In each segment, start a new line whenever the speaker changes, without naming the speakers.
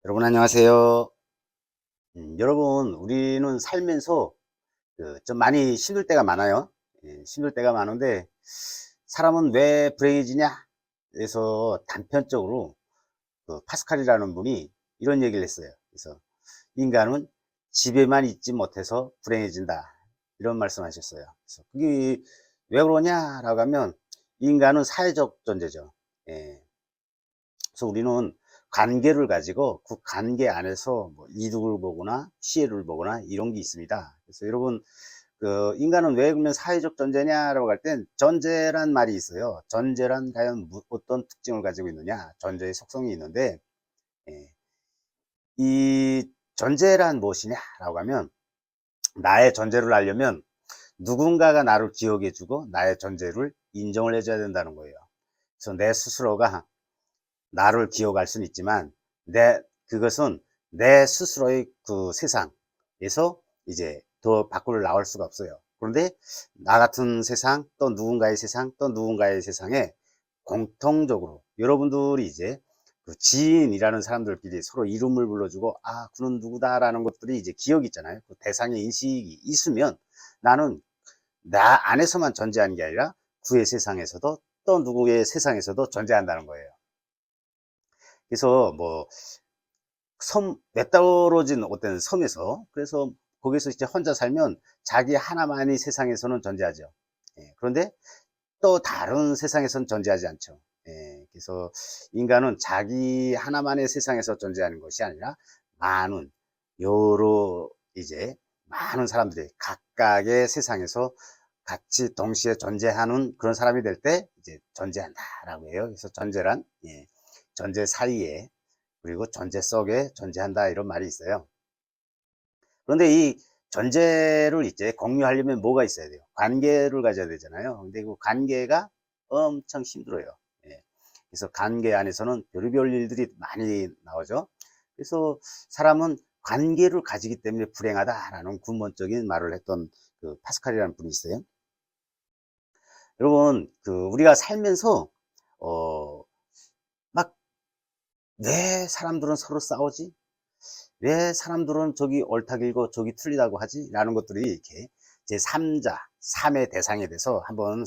여러분 안녕하세요. 여러분 우리는 살면서 좀 많이 힘들 때가 많아요. 힘들 때가 많은데 사람은 왜 불행해지냐? 그래서 단편적으로 파스칼이라는 분이 이런 얘기를 했어요. 그래서 인간은 집에만 있지 못해서 불행해진다. 이런 말씀하셨어요. 그래서 그게 왜 그러냐라고 하면 인간은 사회적 존재죠. 예. 그래서 우리는 관계를 가지고 그 관계 안에서 뭐 이득을 보거나 피해를 보거나 이런 게 있습니다. 그래서 여러분 인간은 왜 그러면 사회적 존재냐라고 할 땐 존재란 말이 있어요. 존재란 과연 어떤 특징을 가지고 있느냐, 존재의 속성이 있는데 예, 이 존재란 무엇이냐라고 하면 나의 존재를 알려면 누군가가 나를 기억해 주고 나의 존재를 인정을 해줘야 된다는 거예요. 그래서 내 스스로가 나를 기억할 수는 있지만 그것은 내 스스로의 그 세상에서 이제 더 밖으로 나올 수가 없어요. 그런데 나 같은 세상 또 누군가의 세상 또 누군가의 세상에 공통적으로 여러분들이 이제 그 지인이라는 사람들끼리 서로 이름을 불러주고 아 그는 누구다라는 것들이 이제 기억이 있잖아요. 그 대상의 인식이 있으면 나는 나 안에서만 존재하는 게 아니라 그의 세상에서도 또 누구의 세상에서도 존재한다는 거예요. 그래서 뭐 외떨어진 어떤 섬에서 그래서 거기서 이제 혼자 살면 자기 하나만이 세상에서는 존재하죠. 그런데 또 다른 세상에서는 존재하지 않죠. 그래서 인간은 자기 하나만의 세상에서 존재하는 것이 아니라 많은 여러 이제 많은 사람들이 각각의 세상에서 같이 동시에 존재하는 그런 사람이 될 때 이제 존재한다라고 해요. 그래서 존재란 존재 사이에 그리고 존재 속에 존재한다 이런 말이 있어요. 그런데 이 존재를 이제 공유하려면 뭐가 있어야 돼요? 관계를 가져야 되잖아요. 근데 그 관계가 엄청 힘들어요. 예. 그래서 관계 안에서는 별의별 일들이 많이 나오죠. 그래서 사람은 관계를 가지기 때문에 불행하다라는 근본적인 말을 했던 그 파스칼이라는 분이 있어요. 여러분, 우리가 살면서, 어, 막, 왜 사람들은 서로 싸우지? 왜 사람들은 저기 옳다 길고 저기 틀리다고 하지? 라는 것들이 이렇게 제 3자, 3의 대상에 대해서 한번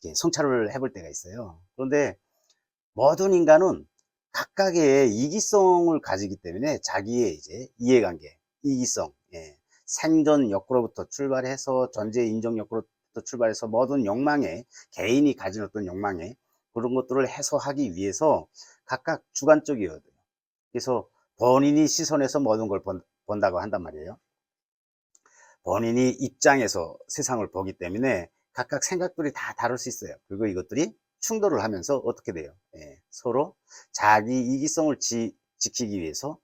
이렇게 성찰을 해볼 때가 있어요. 그런데 모든 인간은 각각의 이기성을 가지기 때문에 자기의 이제 이해관계, 이기성, 생존 욕구로부터 출발해서 존재 인정 욕구로부터 출발해서 모든 욕망에 개인이 가진 어떤 욕망에 그런 것들을 해소하기 위해서 각각 주관적이거든요. 그래서 본인이 시선에서 모든 걸 본다고 한단 말이에요. 본인이 입장에서 세상을 보기 때문에 각각 생각들이 다 다를 수 있어요. 그리고 이것들이 충돌을 하면서 어떻게 돼요? 서로 자기 이기성을 지키기 위해서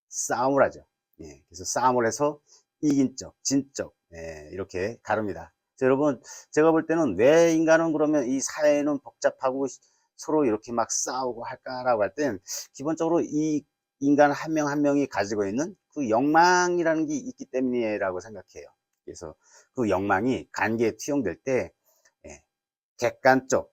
싸움을 하죠. 그래서 싸움을 해서 이긴 쪽, 진 쪽, 이렇게 가릅니다. 여러분, 제가 볼 때는 왜 인간은 그러면 이 사회는 복잡하고 서로 이렇게 막 싸우고 할까라고 할 땐 기본적으로 이 인간 한 명 한 명이 가지고 있는 그 욕망이라는 게 있기 때문이라고 생각해요. 그래서 그 욕망이 관계에 투영될 때 예, 객관적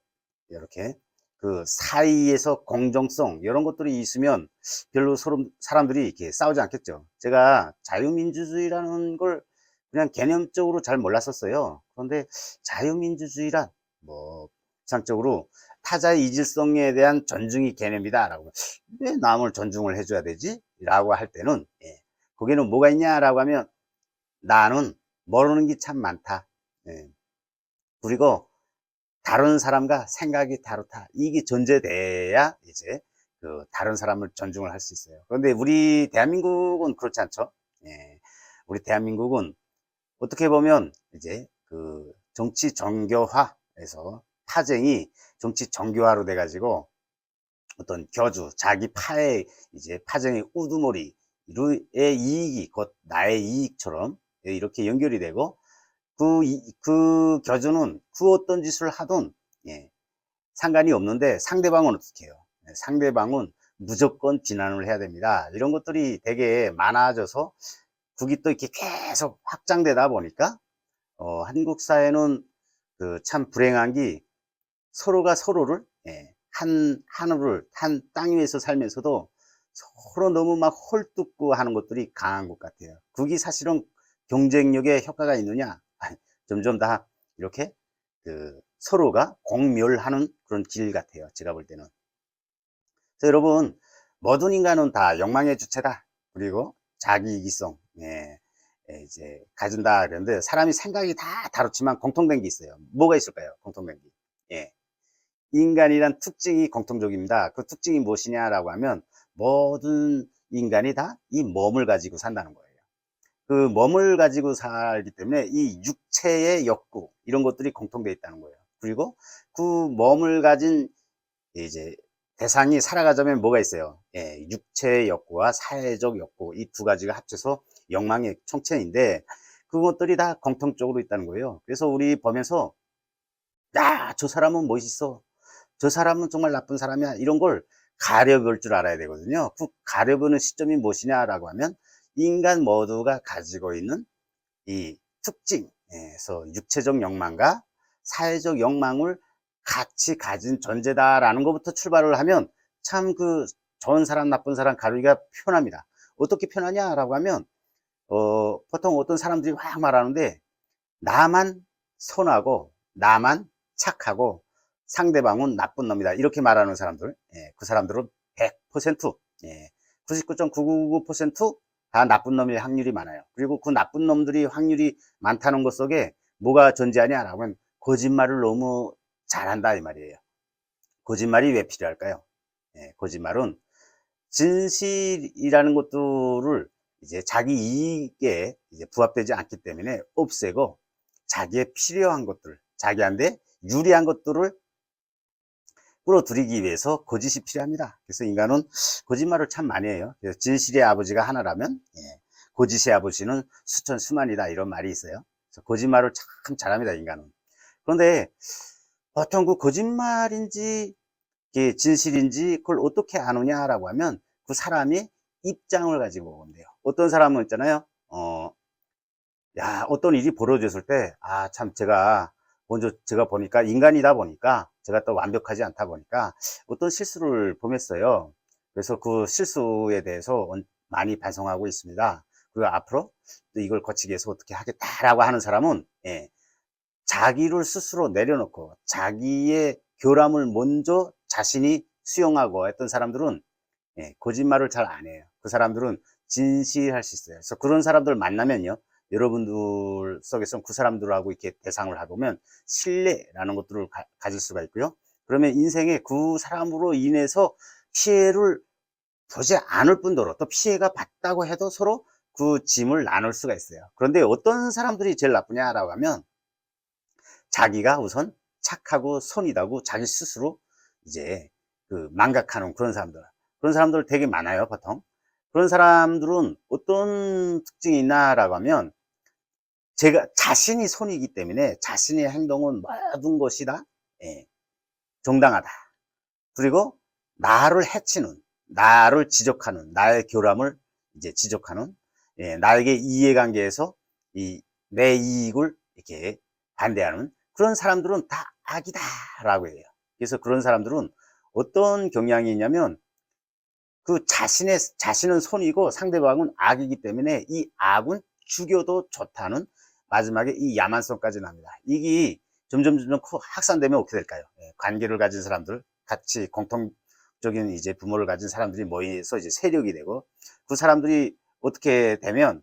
이렇게 그 사이에서 공정성 이런 것들이 있으면 별로 서로 사람들이 이렇게 싸우지 않겠죠. 제가 자유민주주의라는 걸 그냥 개념적으로 잘 몰랐었어요. 그런데 자유민주주의란 뭐 상적으로 타자의 이질성에 대한 존중이 개념이다라고 왜 남을 존중을 해줘야 되지? 라고 할 때는 거기는 뭐가 있냐라고 하면 나는 모르는 게 참 많다. 그리고 다른 사람과 생각이 다르다. 이게 전제돼야 이제 다른 사람을 존중을 할 수 있어요. 그런데 우리 대한민국은 그렇지 않죠. 우리 대한민국은 어떻게 보면 이제 정치 정교화에서 파쟁이 정치 정교화로 돼가지고 어떤 자기 파의 이제 파쟁의 우두머리의 이익이 곧 나의 이익처럼 이렇게 연결이 되고 그 교주는 그 어떤 짓을 하든 상관이 없는데 상대방은 어떻게 해요? 상대방은 무조건 비난을 해야 됩니다. 이런 것들이 되게 많아져서 국이 또 이렇게 계속 확장되다 보니까 한국 사회는 참 불행한 게 서로가 서로를 한 하늘을 한 땅 위에서 살면서도 서로 너무 막 헐뜯고 하는 것들이 강한 것 같아요. 그게 사실은 경쟁력에 효과가 있느냐? 점점 다 이렇게 서로가 공멸하는 그런 길 같아요. 제가 볼 때는. 그래서 여러분, 모든 인간은 다 욕망의 주체다. 그리고 자기이기성, 이제 가진다. 그런데 사람이 생각이 다 다르지만 공통된 게 있어요. 뭐가 있을까요? 공통된 게. 예. 인간이란 특징이 공통적입니다. 그 특징이 무엇이냐라고 하면 모든 인간이 다 이 몸을 가지고 산다는 거예요. 그 몸을 가지고 살기 때문에 이 육체의 욕구 이런 것들이 공통되어 있다는 거예요. 그리고 그 몸을 가진 이제 대상이 살아가자면 뭐가 있어요? 예, 육체의 욕구와 사회적 욕구 이 두 가지가 합쳐서 욕망의 총체인데 그것들이 다 공통적으로 있다는 거예요. 그래서 우리 보면서 야, 저 사람은 멋있어. 저 사람은 정말 나쁜 사람이야. 이런 걸 가려볼 줄 알아야 되거든요. 그 가려보는 시점이 무엇이냐라고 하면 인간 모두가 가지고 있는 이 특징에서 육체적 욕망과 사회적 욕망을 같이 가진 존재다라는 것부터 출발을 하면 참 좋은 사람, 나쁜 사람 가르기가 편합니다. 어떻게 편하냐라고 하면, 보통 어떤 사람들이 확 말하는데, 나만 선하고, 나만 착하고, 상대방은 나쁜 놈이다. 이렇게 말하는 사람들, 그 사람들은 100%, 99.999%다 나쁜 놈일 확률이 많아요. 그리고 그 나쁜 놈들이 확률이 많다는 것 속에 뭐가 존재하냐라고 하면 거짓말을 너무 잘한다 이 말이에요. 거짓말이 왜 필요할까요? 거짓말은 진실이라는 것들을 이제 자기 이익에 이제 부합되지 않기 때문에 없애고 자기의 필요한 것들, 자기한테 유리한 것들을 끌어들이기 위해서 거짓이 필요합니다. 그래서 인간은 거짓말을 참 많이 해요. 그래서 진실의 아버지가 하나라면 거짓의 아버지는 수천 수만이다 이런 말이 있어요. 그래서 거짓말을 참 잘합니다, 인간은. 그런데 보통 그 거짓말인지 진실인지 그걸 어떻게 아느냐라고 하면 그 사람이 입장을 가지고 본대요. 어떤 사람은 있잖아요. 어떤 일이 벌어졌을 때, 참 먼저 제가 보니까 인간이다 보니까 제가 또 완벽하지 않다 보니까 어떤 실수를 범했어요. 그래서 그 실수에 대해서 많이 반성하고 있습니다. 그리고 앞으로 또 이걸 고치기 위해서 어떻게 하겠다라고 하는 사람은 자기를 스스로 내려놓고 자기의 결함을 먼저 자신이 수용하고 했던 사람들은 거짓말을 잘 안 해요. 그 사람들은 진실할 수 있어요. 그래서 그런 사람들 만나면요. 여러분들 속에서 그 사람들하고 이렇게 대상을 해보면 신뢰라는 것들을 가질 수가 있고요. 그러면 인생에 그 사람으로 인해서 피해를 보지 않을 뿐더러 또 피해가 봤다고 해도 서로 그 짐을 나눌 수가 있어요. 그런데 어떤 사람들이 제일 나쁘냐라고 하면 자기가 우선 착하고 선이다고 자기 스스로 이제 망각하는 그런 사람들 되게 많아요, 보통. 그런 사람들은 어떤 특징이 있나라고 하면 자신이 선이기 때문에 자신의 행동은 모든 것이 다 정당하다. 그리고 나를 해치는, 나를 지적하는, 나의 결함을 이제 지적하는, 나에게 이해관계에서 내 이익을 이렇게 반대하는 그런 사람들은 다 악이다라고 해요. 그래서 그런 사람들은 어떤 경향이 있냐면 자신은 선이고 상대방은 악이기 때문에 이 악은 죽여도 좋다는 마지막에 이 야만성까지 납니다. 이게 점점 확산되면 어떻게 될까요? 관계를 가진 사람들, 같이 공통적인 이제 부모를 가진 사람들이 모여서 이제 세력이 되고 그 사람들이 어떻게 되면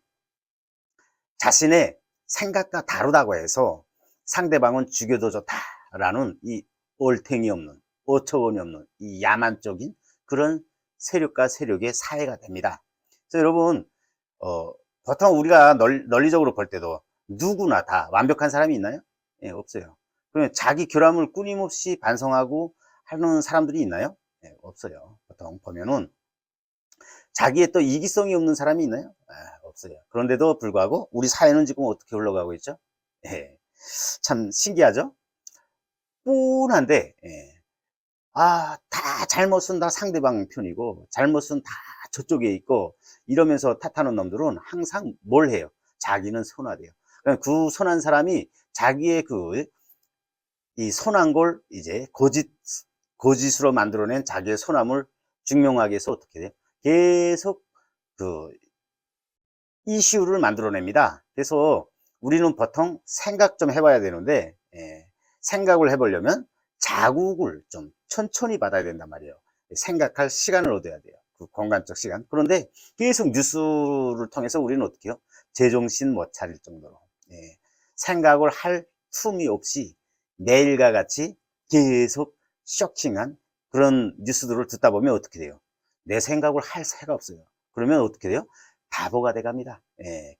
자신의 생각과 다르다고 해서 상대방은 죽여도 좋다라는 이 얼탱이 없는, 어처구니 없는 이 야만적인 그런 세력과 세력의 사회가 됩니다. 그래서 여러분, 보통 우리가 논리적으로 볼 때도 누구나 다 완벽한 사람이 있나요? 없어요. 그러면 자기 결함을 끊임없이 반성하고 하는 사람들이 있나요? 없어요. 보통 보면은 자기의 또 이기성이 없는 사람이 있나요? 없어요. 그런데도 불구하고 우리 사회는 지금 어떻게 흘러가고 있죠? 참 신기하죠? 뻔한데, 다 잘못은 다 상대방 편이고, 잘못은 다 저쪽에 있고, 이러면서 탓하는 놈들은 항상 뭘 해요? 자기는 선하대요. 그 선한 사람이 자기의 이 선한 걸 이제 거짓으로 만들어낸 자기의 선함을 증명하기 위해서 어떻게 돼요? 계속 그 이슈를 만들어냅니다. 그래서 우리는 보통 생각 좀 해봐야 되는데, 생각을 해보려면 자국을 좀 천천히 받아야 된단 말이에요. 생각할 시간을 얻어야 돼요. 그 공간적 시간. 그런데 계속 뉴스를 통해서 우리는 어떻게 해요? 제정신 못 차릴 정도로 생각을 할 틈이 없이 매일과 같이 계속 쇼킹한 그런 뉴스들을 듣다 보면 어떻게 돼요? 내 생각을 할 새가 없어요. 그러면 어떻게 돼요? 바보가 돼 갑니다.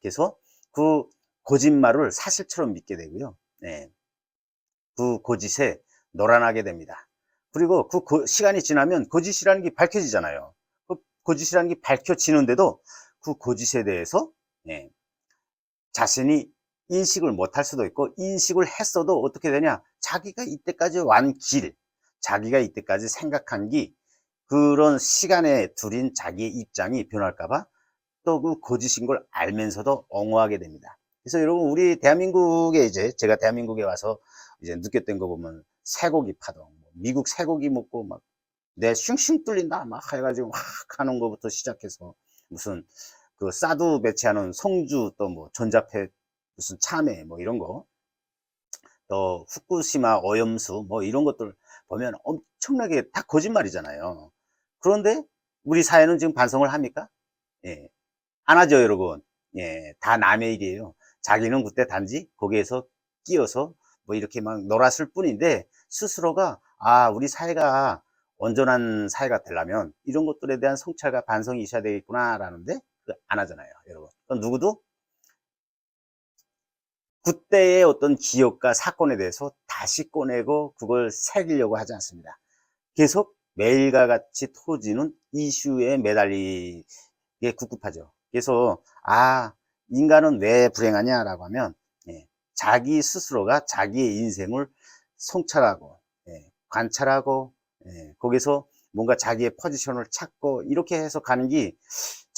그래서 그 거짓말을 사실처럼 믿게 되고요. 그 거짓에 놀아나게 됩니다. 그리고 그 시간이 지나면 거짓이라는 게 밝혀지잖아요. 그 거짓이라는 게 밝혀지는데도 그 거짓에 대해서 자신이 인식을 못할 수도 있고, 인식을 했어도 어떻게 되냐, 자기가 이때까지 완 길, 자기가 이때까지 생각한 게 그런 시간에 들인 자기의 입장이 변할까봐 또 그 거짓인 걸 알면서도 엉어하게 됩니다. 그래서 여러분, 우리 대한민국에 이제 제가 대한민국에 와서 이제 느꼈던 거 보면 쇠고기 파동, 미국 쇠고기 먹고 막 내 슝슝 뚫린다 막 해가지고 막 하는 거부터 시작해서 무슨 그 사드 배치하는 송주, 또 뭐 전자패 무슨 참외 뭐 이런 거, 또 후쿠시마 오염수 뭐 이런 것들 보면 엄청나게 다 거짓말이잖아요. 그런데 우리 사회는 지금 반성을 합니까? 예, 안 하죠, 여러분. 다 남의 일이에요. 자기는 그때 단지 거기에서 끼어서 뭐 이렇게 막 놀았을 뿐인데, 스스로가 우리 사회가 온전한 사회가 되려면 이런 것들에 대한 성찰과 반성이 있어야 되겠구나 라는데 안 하잖아요, 여러분. 누구도 그때의 어떤 기억과 사건에 대해서 다시 꺼내고 그걸 새기려고 하지 않습니다. 계속 매일과 같이 터지는 이슈에 매달리게 급급하죠. 그래서 인간은 왜 불행하냐라고 하면 자기 스스로가 자기의 인생을 성찰하고 관찰하고 거기서 뭔가 자기의 포지션을 찾고 이렇게 해서 가는 게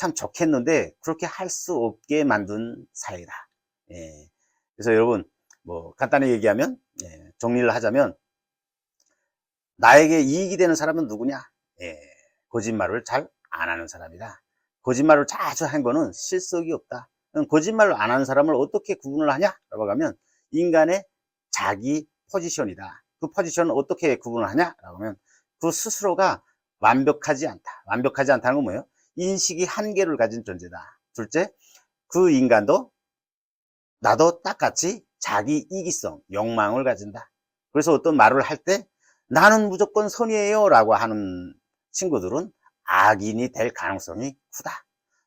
참 좋겠는데, 그렇게 할 수 없게 만든 사회다. 그래서 여러분, 뭐 간단히 얘기하면, 정리를 하자면, 나에게 이익이 되는 사람은 누구냐? 거짓말을 잘 안 하는 사람이다. 거짓말을 자주 한 거는 실속이 없다. 거짓말을 안 하는 사람을 어떻게 구분을 하냐? 라고 하면 인간의 자기 포지션이다. 그 포지션을 어떻게 구분을 하냐? 라고 하면 그 스스로가 완벽하지 않다. 완벽하지 않다는 건 뭐예요? 인식이 한계를 가진 존재다. 둘째, 그 인간도 나도 똑같이 자기 이기성, 욕망을 가진다. 그래서 어떤 말을 할 때 나는 무조건 선이에요 라고 하는 친구들은 악인이 될 가능성이 크다.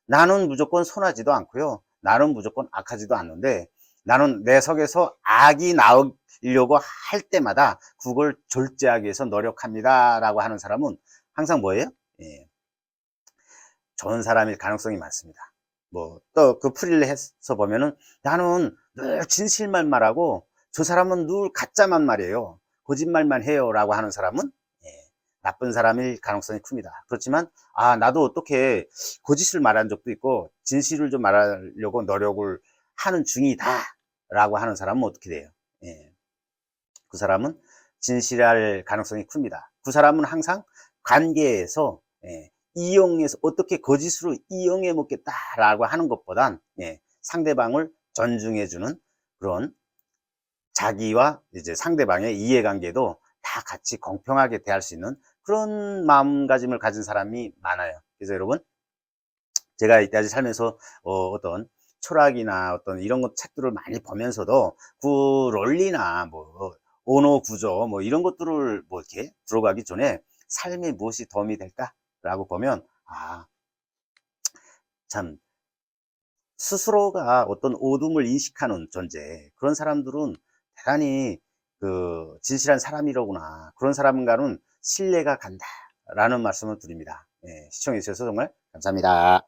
나는 무조건 선하지도 않고요, 나는 무조건 악하지도 않는데, 나는 내 속에서 악이 나오려고 할 때마다 그걸 절제하기 위해서 노력합니다 라고 하는 사람은 항상 뭐예요? 좋은 사람일 가능성이 많습니다. 뭐 또 그 풀이를 해서 보면은 나는 늘 진실만 말하고 저 사람은 늘 가짜만 말해요, 거짓말만 해요 라고 하는 사람은 나쁜 사람일 가능성이 큽니다. 그렇지만 나도 어떻게 거짓을 말한 적도 있고 진실을 좀 말하려고 노력을 하는 중이다 라고 하는 사람은 어떻게 돼요? 그 사람은 진실할 가능성이 큽니다. 그 사람은 항상 관계에서 이용해서 어떻게 거짓으로 이용해 먹겠다라고 하는 것보단 상대방을 존중해주는 그런, 자기와 이제 상대방의 이해관계도 다 같이 공평하게 대할 수 있는 그런 마음가짐을 가진 사람이 많아요. 그래서 여러분, 제가 이때까지 살면서 어떤 철학이나 어떤 이런 것 책들을 많이 보면서도 그 논리나 뭐 언어 구조 뭐 이런 것들을 뭐 이렇게 들어가기 전에 삶에 무엇이 도움이 될까라고 보면 참 스스로가 어떤 어둠을 인식하는 존재, 그런 사람들은 대단히 그 진실한 사람이로구나, 그런 사람과는 신뢰가 간다 라는 말씀을 드립니다. 시청해 주셔서 정말 감사합니다.